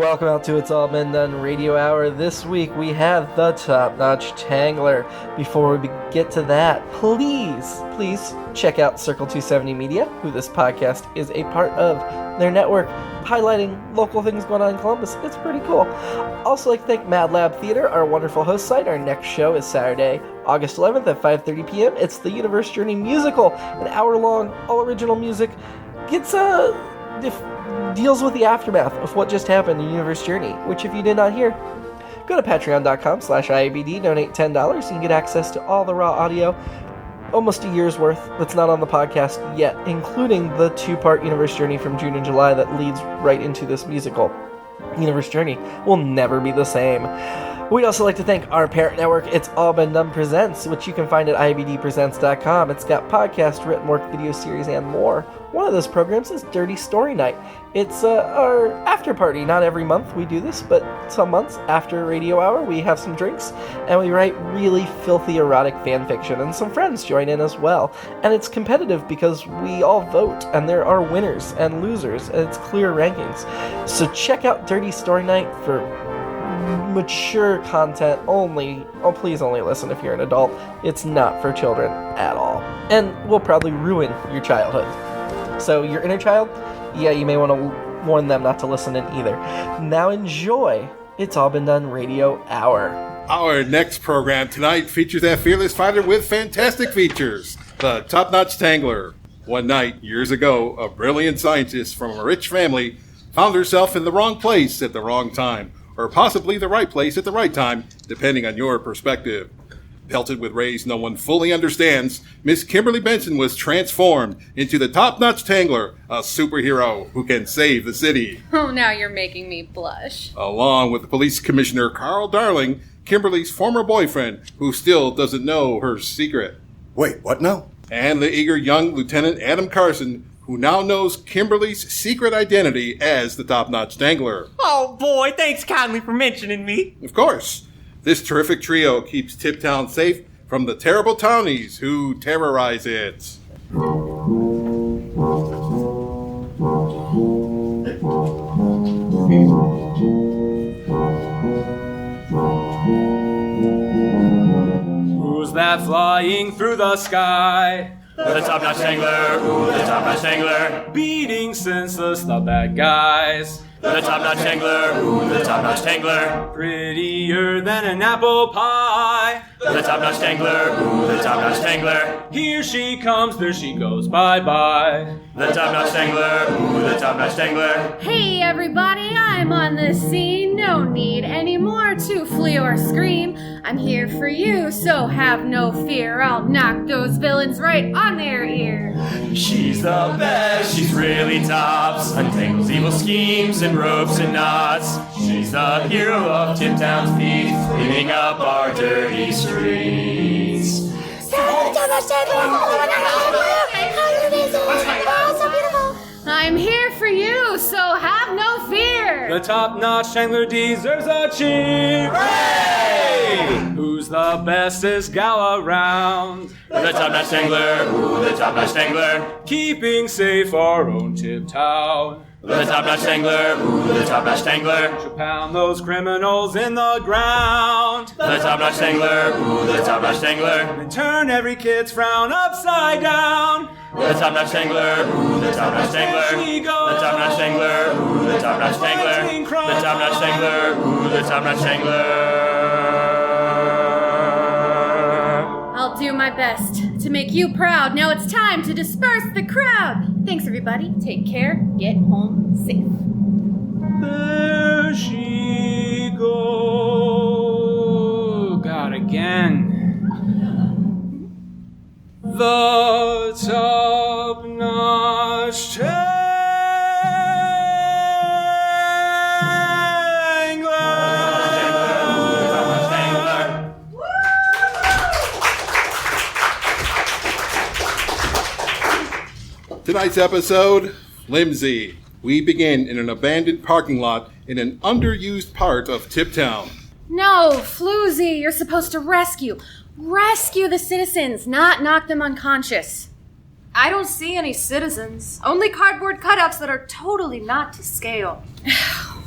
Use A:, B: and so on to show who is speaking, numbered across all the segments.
A: welcome out to It's All Been Done Radio Hour. This week we have the Topnotch Tangler. Before we get to that, please check out Circle 270 Media, who this podcast is a part of. Their network, highlighting local things going on in Columbus. It's pretty cool. Also like to thank MadLab Theater, our wonderful host site. Our next show is Saturday, August 11th at 5:30 p.m. It's the Universe Journey Musical, an hour-long, all-original music. Deals with the aftermath of what just happened in Universe Journey, which if you did not hear, go to patreon.com/IABD, donate $10, you can get access to all the raw audio, almost a year's worth that's not on the podcast yet, including the 2-part Universe Journey from June and July that leads right into this musical. Universe Journey will never be the same. We'd also like to thank our parent network, It's All Been Done Presents, which you can find at IABDpresents.com. It's got podcast, written work, video series, and more. One of those programs is Dirty Story Night. It's our after party. Not every month we do this, but some months after Radio Hour we have some drinks, and we write really filthy erotic fan fiction, and some friends join in as well. And it's competitive because we all vote, and there are winners and losers, and it's clear rankings. So check out Dirty Story Night for mature content only. Oh, please only listen if you're an adult. It's not for children at all. And will probably ruin your childhood. So your inner child, yeah, you may want to warn them not to listen in either. Now enjoy It's All Been Done Radio Hour.
B: Our next program tonight features that fearless fighter with fantastic features, the Topnotch Tangler. One night, years ago, a brilliant scientist from a rich family found herself in the wrong place at the wrong time, or possibly the right place at the right time, depending on your perspective. Pelted with rays no one fully understands, Miss Kimberly Benson was transformed into the Topnotch Tangler, a superhero who can save the city.
C: Oh, now you're making me blush.
B: Along with the police commissioner Carl Darling, Kimberly's former boyfriend, who still doesn't know her secret.
D: Wait, what now?
B: And the eager young Lieutenant Adam Carson, who now knows Kimberly's secret identity as the Topnotch Tangler.
E: Oh boy, thanks kindly for mentioning me.
B: Of course. This terrific trio keeps Tiptown safe from the terrible townies who terrorize it.
E: Who's that flying through the sky? The Topnotch Tangler, ooh, the Topnotch Tangler, beating senseless the bad guys. The Topnotch Tangler, ooh, the Topnotch Tangler, prettier than an apple pie. The Topnotch Tangler, ooh, the Topnotch Tangler, here she comes, there she goes, bye-bye. The Topnotch Tangler, ooh, the Topnotch Tangler.
C: Hey everybody, I'm on the scene. No need anymore to flee or scream. I'm here for you, so have no fear. I'll knock those villains right on their ear.
E: She's the best, she's really tops, untangles evil schemes and ropes and knots. She's the hero of Tiptown's peace, cleaning up our dirty streets.
C: I'm here for you, so have no fear.
E: The Topnotch Tangler deserves a cheer. Hooray! Who's the bestest gal around? The Topnotch Tangler, ooh, the Topnotch Tangler, keeping safe our own Tiptown. The Topnotch Tangler, ooh, the Topnotch Tangler, she'll pound those criminals in the ground. The Topnotch Tangler, ooh, the Topnotch Tangler, and turn every kid's frown upside down. The Topnotch Tangler, ooh, the Topnotch Tangler, the Topnotch Tangler, ooh, the Topnotch Tangler, the Topnotch Tangler, ooh, the Topnotch Tangler.
C: I'll do my best to make you proud. Now it's time to disperse the crowd. Thanks everybody. Take care. Get home safe.
E: There she go. God again. The Topnotch Tangler.
B: Tonight's episode, Flimsy. We begin in an abandoned parking lot in an underused part of Tiptown.
C: No, Floozy, you're supposed to rescue the citizens, not knock them unconscious.
F: I don't see any citizens. Only cardboard cutouts that are totally not to scale.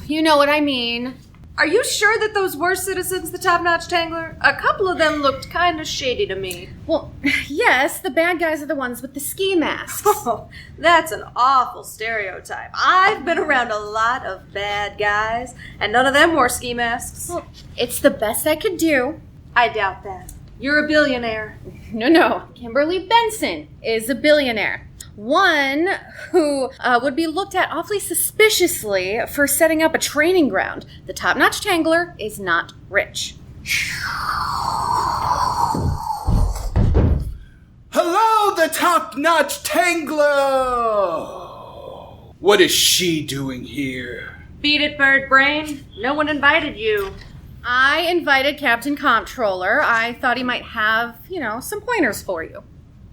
C: You know what I mean.
D: Are you sure that those were citizens, the Topnotch Tangler? A couple of them looked kind of shady to me.
C: Well, yes, the bad guys are the ones with the ski masks.
D: Oh, that's an awful stereotype. I've been around a lot of bad guys, and none of them wore ski masks.
C: Well, it's the best I could do.
D: I doubt that. You're a billionaire.
C: No. Kimberly Benson is a billionaire. One who would be looked at awfully suspiciously for setting up a training ground. The Topnotch Tangler is not rich.
F: Hello, the Topnotch Tangler! What is she doing here?
D: Beat it, Bird Brain. No one invited you.
C: I invited Captain Comptroller. I thought he might have, some pointers for you.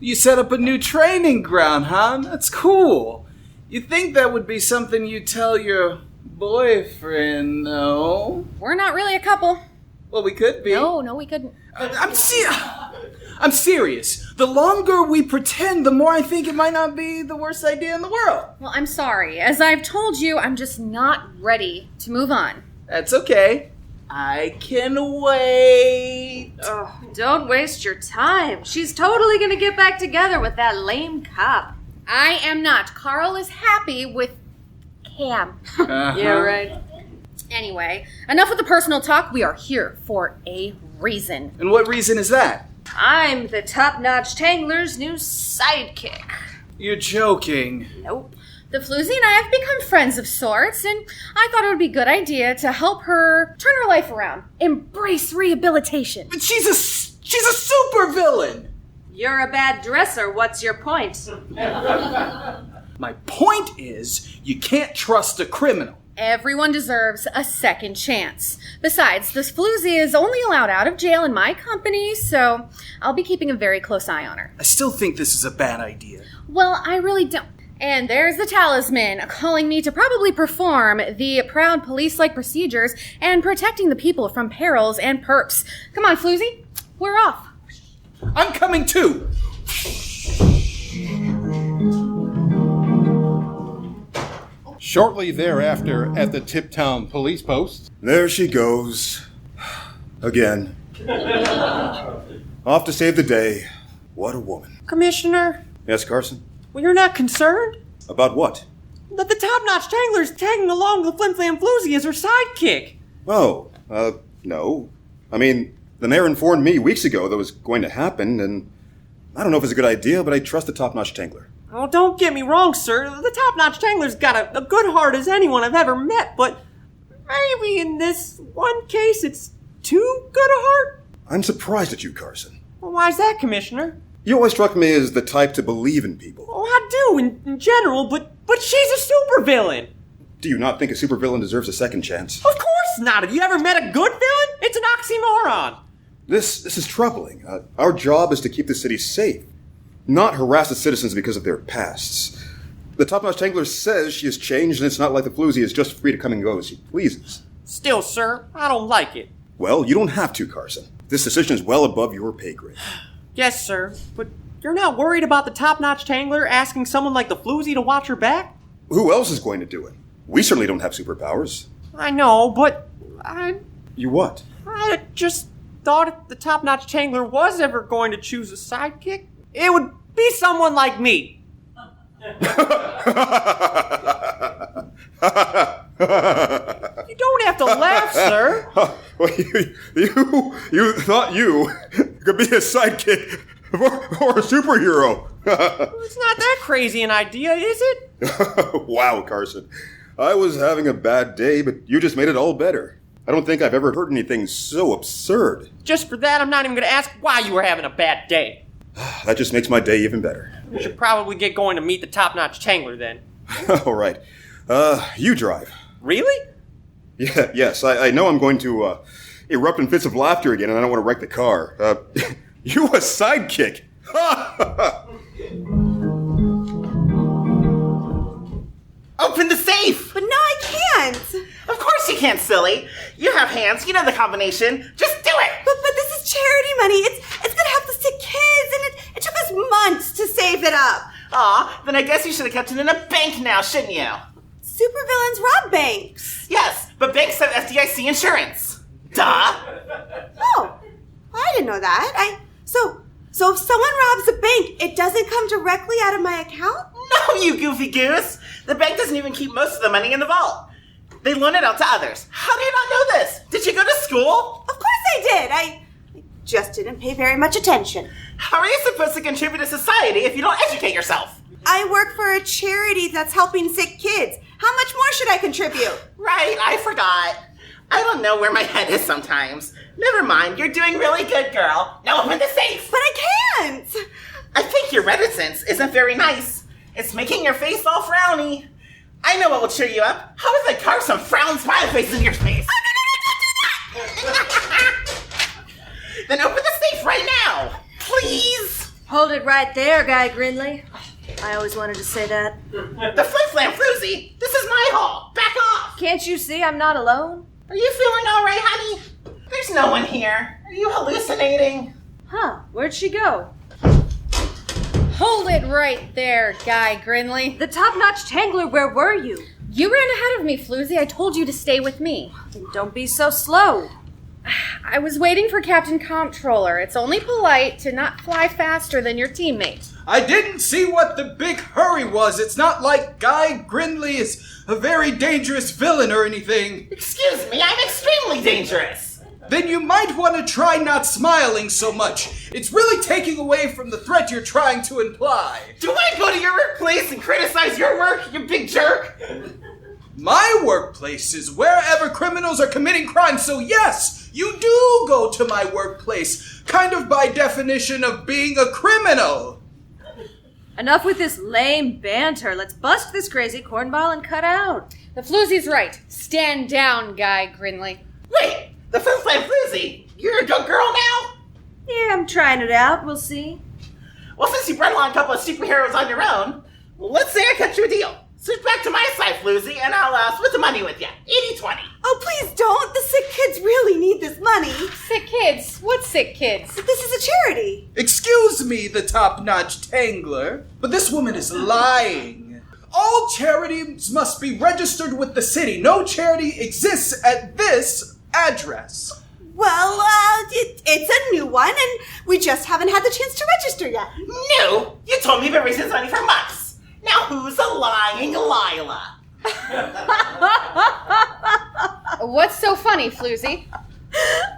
F: You set up a new training ground, huh? That's cool. You think that would be something you'd tell your boyfriend, no?
C: We're not really a couple.
F: Well, we could be.
C: No, we couldn't.
F: I'm serious. The longer we pretend, the more I think it might not be the worst idea in the world.
C: Well, I'm sorry. As I've told you, I'm just not ready to move on.
F: That's okay. I can wait.
D: Oh, don't waste your time. She's totally gonna get back together with that lame cop.
C: I am not. Carl is happy with Cam.
D: Yeah, right.
C: Anyway, enough with the personal talk. We are here for a reason.
F: And what reason is that?
D: I'm the Topnotch Tangler's new sidekick.
F: You're joking.
D: Nope.
C: The Floozy and I have become friends of sorts, and I thought it would be a good idea to help her turn her life around. Embrace rehabilitation.
F: But she's a supervillain.
D: You're a bad dresser. What's your point?
F: My point is, you can't trust a criminal.
C: Everyone deserves a second chance. Besides, this Floozy is only allowed out of jail in my company, so I'll be keeping a very close eye on her.
F: I still think this is a bad idea.
C: Well, I really don't. And there's the talisman, calling me to probably perform the proud police-like procedures and protecting the people from perils and perps. Come on, Floozy, we're off.
F: I'm coming too.
B: Shortly thereafter, at the Tiptown police post,
G: There she goes. Again. Off to save the day. What a woman.
H: Commissioner,
G: Yes, Carson?
H: well, you're not concerned?
G: About what?
H: That the Topnotch Tangler's tagging along with Flimflam Floozy as her sidekick.
G: Oh, no. I mean, the mayor informed me weeks ago that was going to happen, and I don't know if it's a good idea, but I trust the Topnotch Tangler.
H: Oh, don't get me wrong, sir. The Topnotch Tangler's got a good heart as anyone I've ever met, but maybe in this one case it's too good a heart?
G: I'm surprised at you, Carson.
H: Well, why's that, Commissioner?
G: You always struck me as the type to believe in people.
H: Oh, I do in general, but she's a supervillain.
G: Do you not think a supervillain deserves a second chance?
H: Of course not. Have you ever met a good villain? It's an oxymoron.
G: This is troubling. Our job is to keep the city safe, not harass the citizens because of their pasts. The Topnotch Tangler says she has changed, and it's not like the Floozy is just free to come and go as she pleases.
H: Still, sir, I don't like it.
G: Well, you don't have to, Carson. This decision is well above your pay grade.
H: Yes, sir, but you're not worried about the Topnotch Tangler asking someone like the Floozy to watch her back?
G: Who else is going to do it? We certainly don't have superpowers.
H: I know, but
G: You what?
H: I just thought if the Topnotch Tangler was ever going to choose a sidekick, it would be someone like me. You don't have to laugh, sir.
G: Well, you thought you could be a sidekick or a superhero.
H: It's not that crazy an idea, is it?
G: Wow, Carson. I was having a bad day, but you just made it all better. I don't think I've ever heard anything so absurd.
H: Just for that, I'm not even going to ask why you were having a bad day.
G: That just makes my day even better.
H: We should probably get going to meet the Topnotch Tangler then.
G: All right. You drive.
H: Really?
G: Yeah, yes, I know I'm going to erupt in fits of laughter again, and I don't want to wreck the car. You a sidekick?
I: Open the safe!
J: But no, I can't!
I: Of course you can't, silly. You have hands, you know the combination. Just do it!
J: But this is charity money. It's gonna help the sick kids, and it took us months to save it up.
I: Aw, then I guess you should have kept it in a bank now, shouldn't you?
J: Supervillains rob banks.
I: Yes, but banks have FDIC insurance. Duh.
J: Oh, I didn't know that. So if someone robs a bank, it doesn't come directly out of my account?
I: No, you goofy goose. The bank doesn't even keep most of the money in the vault. They loan it out to others. How do you not know this? Did you go to school?
J: Of course I did. I just didn't pay very much attention.
I: How are you supposed to contribute to society if you don't educate yourself?
J: I work for a charity that's helping sick kids. How much more should I contribute?
I: Right, I forgot. I don't know where my head is sometimes. Never mind, you're doing really good, girl. Now open the safe.
J: But I can't.
I: I think your reticence isn't very nice. It's making your face all frowny. I know what will cheer you up. How about I carve some frown smile faces in your face? Then open the safe right now, please.
D: Hold it right there, Guy Grinly. I always wanted to say that.
I: The Flimflam Floozy, this is my hall. Back off.
D: Can't you see I'm not alone?
I: Are you feeling all right, honey? There's no one here. Are you hallucinating?
D: Huh, where'd she go?
C: Hold it right there, Guy Grinly.
D: The Topnotch Tangler, where were you?
C: You ran ahead of me, Floozy. I told you to stay with me.
D: Then don't be so slow.
C: I was waiting for Captain Comptroller. It's only polite to not fly faster than your teammate.
F: I didn't see what the big hurry was. It's not like Guy Grinly is a very dangerous villain or anything.
I: Excuse me, I'm extremely dangerous.
F: Then you might want to try not smiling so much. It's really taking away from the threat you're trying to imply.
I: Do I go to your workplace and criticize your work, you big jerk?
F: My workplace is wherever criminals are committing crimes, so yes, you do go to my workplace, kind of by definition of being a criminal.
D: Enough with this lame banter. Let's bust this crazy cornball and cut out.
C: The Floozy's right. Stand down, Guy Grinly.
I: Wait, the Flimflam Floozy, you're a good girl now?
D: Yeah, I'm trying it out. We'll see.
I: Well, since you brought along a couple of superheroes on your own, let's say I cut you a deal. Switch back to my side, Floozy, and I'll split the money with you. 80-20.
J: Oh, please don't. The sick kids really need this money.
C: Sick kids? What sick kids?
J: This is a charity.
F: Excuse me, the Topnotch Tangler, but this woman is lying. All charities must be registered with the city. No charity exists at this address.
J: Well, it's a new one, and we just haven't had the chance to register yet.
I: No, you told me you've been raising this money for months. Now who's a lying Lila?
C: What's so funny, Floozy?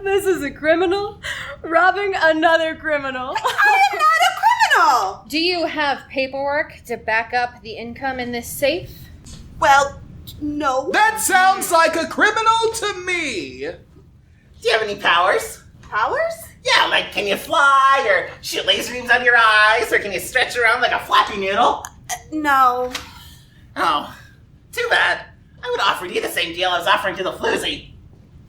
D: This is a criminal robbing another criminal.
J: I am not a criminal!
C: Do you have paperwork to back up the income in this safe?
J: Well, no.
F: That sounds like a criminal to me.
I: Do you have any powers?
J: Powers?
I: Yeah, like can you fly, or shoot laser beams out of your eyes, or can you stretch around like a flappy noodle?
J: No.
I: Oh, too bad. I would offer you the same deal I was offering to the Floozy.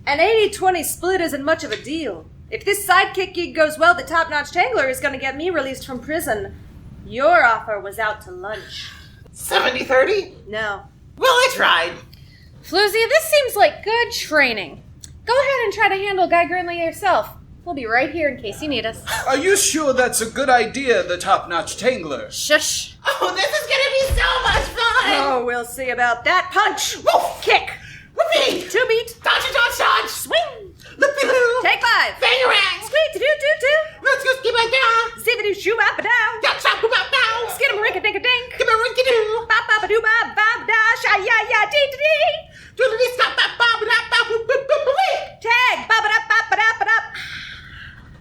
D: An 80-20 split isn't much of a deal. If this sidekick gig goes well, the Topnotch Tangler is going to get me released from prison. Your offer was out to lunch.
I: 70-30?
D: No.
I: Well, I tried.
C: Floozy, this seems like good training. Go ahead and try to handle Guy Grinly yourself. We'll be right here in case you need us.
F: Are you sure that's a good idea, the Topnotch Tangler?
C: Shush.
I: Oh, this is gonna be so much fun!
D: Oh, we'll see about that. Punch!
I: Woof!
D: Kick!
I: Whoopee!
D: 2 beat!
I: Dodge, dodge, dodge!
D: Swing!
I: Loopy-loo!
D: Take 5!
I: Bangarang!
D: Squeak-a-doo-doo-doo!
I: Let's go skip-a-down!
D: See-a-doo-shoo-bop-a-dow!
I: Yak-shop-a-bop-bow!
D: Skid-a-rink-a-dink-a-dink!
I: Give-a-rink-a-doo!
D: Bop-bop-a-doo-bop-bop-da! Sha-ya-ya-dee-dee-dee!
I: Doodly-stop-bop-bop-bop-bop-bop!
D: Tag! Bop-a-dop-bop-a-dop-a-dop!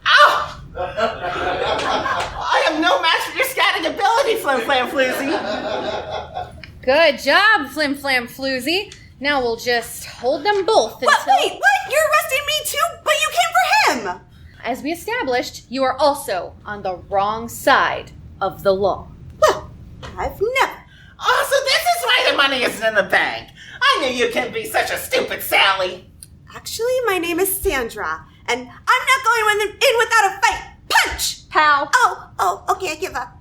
I: Ow! I am no match for your scatting ability, Flimflam Floozy.
C: Good job, Flimflam Floozy. Now we'll just hold them both until...
J: Wait, what? You're arresting me too? But you came for him!
C: As we established, you are also on the wrong side of the law.
J: Well, I've never.
I: Oh, so this is why the money isn't in the bank. I knew you couldn't be such a stupid Sally.
J: Actually, my name is Sandra, and I'm not going in without a fight. Punch!
D: Pow!
J: Oh, okay, I give up.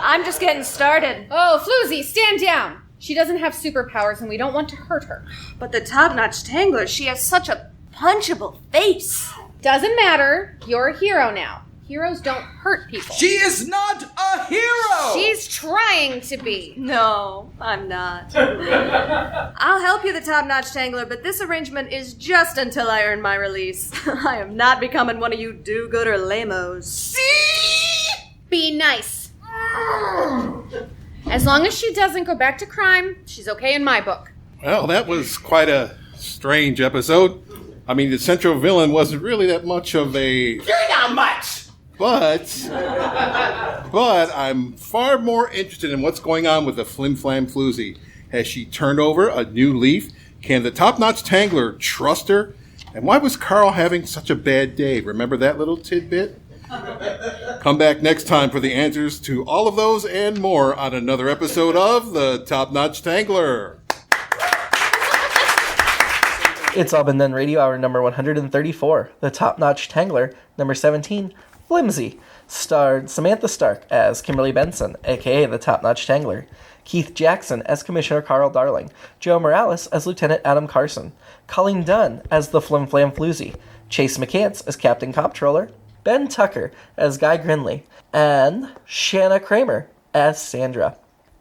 D: I'm just getting started.
C: Oh, Floozy, stand down. She doesn't have superpowers and we don't want to hurt her.
D: But the Topnotch Tangler, she has such a punchable face.
C: Doesn't matter. You're a hero now. Heroes don't hurt people.
F: She is not a hero!
C: She's trying to be.
D: No, I'm not. I'll help you, the Topnotch Tangler, but this arrangement is just until I earn my release. I am not becoming one of you do-gooder lamos.
I: See?
C: Be nice. As long as she doesn't go back to crime, she's okay in my book.
B: Well, that was quite a strange episode. I mean, the central villain wasn't really that much of a...
I: You're not much!
B: But I'm far more interested in what's going on with the Flimflam Floozy. Has she turned over a new leaf? Can the Topnotch Tangler trust her? And why was Carl having such a bad day? Remember that little tidbit? Come back next time for the answers to all of those and more on another episode of the Topnotch Tangler.
A: It's All Been Done Radio Hour number 134, The Topnotch Tangler, number 17, Flimsy, starred Samantha Stark as Kimberly Benson, aka The Topnotch Tangler, Keith Jackson as Commissioner Carl Darling, Joe Morales as Lieutenant Adam Carson, Colleen Dunne as the Flimflam Floozy, Chase McCants as Captain Comptroller, Ben Tucker as Guy Grinly, and Shana Kramer as Sandra.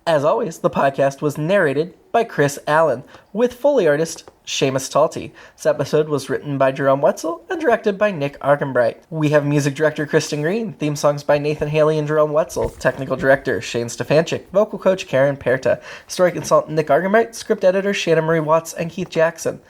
A: As always, the podcast was narrated by Chris Allen, with Foley artist Seamus Talty. This episode was written by Jerome Wetzel and directed by Nick Arganbright. We have music director Kristen Green, theme songs by Nathan Haley and Jerome Wetzel, technical director Shane Stefanchik, vocal coach Karen Perta, story consultant Nick Arganbright, script editor Shanna Marie Watts, and Keith Jackson.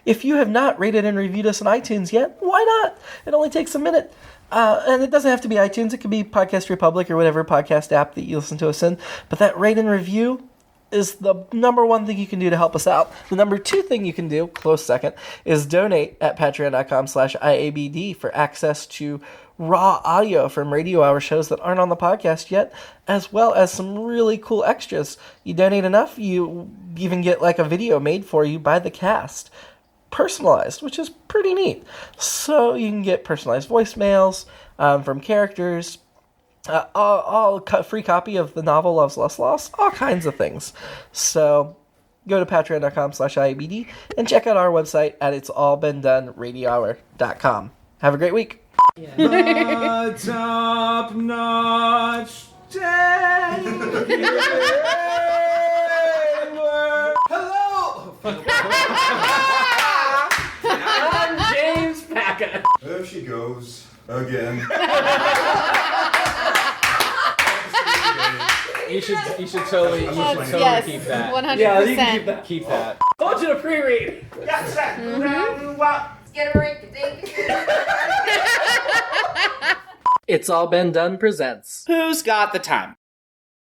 A: If you have not rated and reviewed us on iTunes yet, why not? It only takes a minute. And it doesn't have to be iTunes. It could be Podcast Republic or whatever podcast app that you listen to us in. But that rate and review is the number one thing you can do to help us out. The number two thing you can do, close second, is donate at patreon.com/IABD for access to raw audio from radio hour shows that aren't on the podcast yet, as well as some really cool extras. You donate enough, you even get like a video made for you by the cast. Personalized, which is pretty neat. So you can get personalized voicemails from characters, all free copy of the novel Love's Less Lost, all kinds of things. So go to patreon.com/IABD and check out our website at itsallbeendoneradiohour.com. Have a great week.
E: The Top-Notch Tangler. Hello! I'm James Packer.
G: There she goes again.
E: You should totally
C: Yes,
E: keep that.
C: 100%.
E: Yeah, you can keep that. Keep that. I want you to pre-read.
I: Yes, sir.
D: Get a ring.
A: It's All Been Done presents.
K: Who's got the time?